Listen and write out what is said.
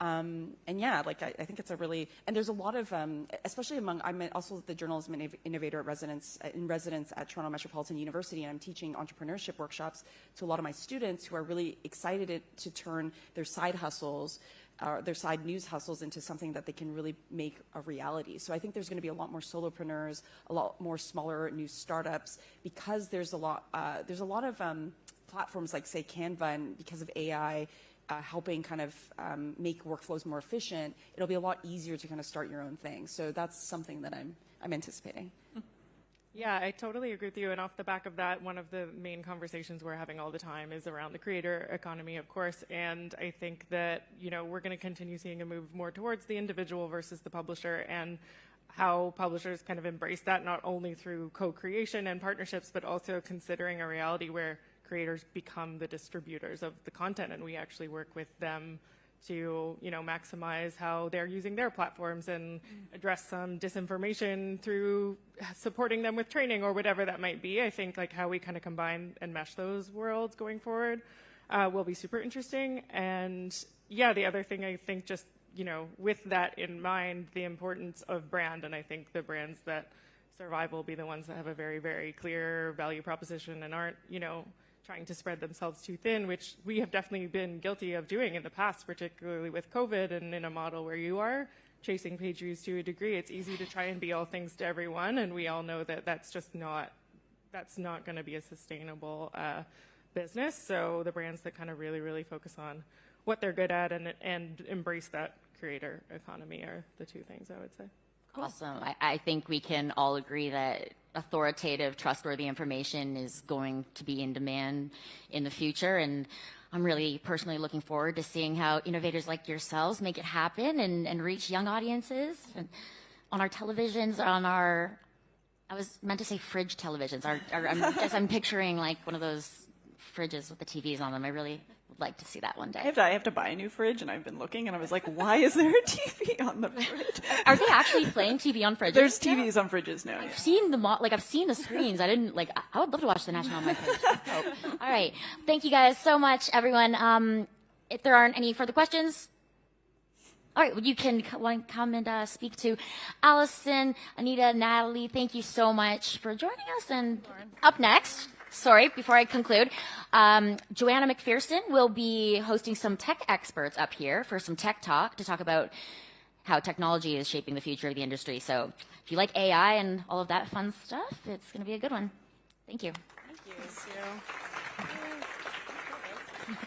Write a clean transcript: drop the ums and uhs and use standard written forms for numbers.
And yeah, like I think it's a really, and there's a lot of, especially among, I'm also the journalism innovator in residence at Toronto Metropolitan University, and I'm teaching entrepreneurship workshops to a lot of my students who are really excited to turn their side hustles, their side news hustles into something that they can really make a reality. So I think there's going to be a lot more solopreneurs, a lot more smaller new startups, because there's a lot of platforms like, say, Canva, and because of AI, helping kind of make workflows more efficient, it'll be a lot easier to kind of start your own thing. So that's something that I'm anticipating. Yeah, I totally agree with you. And off the back of that, one of the main conversations we're having all the time is around the creator economy, of course. And I think that, you know, we're going to continue seeing a move more towards the individual versus the publisher, and how publishers kind of embrace that, not only through co-creation and partnerships, but also considering a reality where creators become the distributors of the content, and we actually work with them to, you know, maximize how they're using their platforms and address some disinformation through supporting them with training or whatever that might be. I think like how we kind of combine and mesh those worlds going forward will be super interesting. And yeah, the other thing I think, just, you know, with that in mind, the importance of brand, and I think the brands that survive will be the ones that have a very, very clear value proposition and aren't, you know, trying to spread themselves too thin, which we have definitely been guilty of doing in the past, particularly with COVID, and in a model where you are chasing page views to a degree, it's easy to try and be all things to everyone, and we all know that that's just not going to be a sustainable business. So the brands that kind of really, really focus on what they're good at and embrace that creator economy are the two things I would say. Cool. Awesome. I think we can all agree that authoritative, trustworthy information is going to be in demand in the future. And I'm really personally looking forward to seeing how innovators like yourselves make it happen and reach young audiences and on our televisions, I was meant to say fridge televisions. I'm picturing like one of those fridges with the TVs on them. I really would like to see that one day. I have to buy a new fridge, and I've been looking, and I was like, why is there a TV on the fridge? Are they actually playing TV on fridges? There's TVs on fridges now. I've seen I've seen the screens. I would love to watch the National on my fridge. All right. Thank you guys so much, everyone. If there aren't any further questions, all right, well, you can come and speak to Allison, Anita, Natalie. Thank you so much for joining us. And up next, before I conclude, Joanna McPherson will be hosting some tech experts up here for some tech talk to talk about how technology is shaping the future of the industry. So if you like AI and all of that fun stuff, it's going to be a good one. Thank you. Thank you.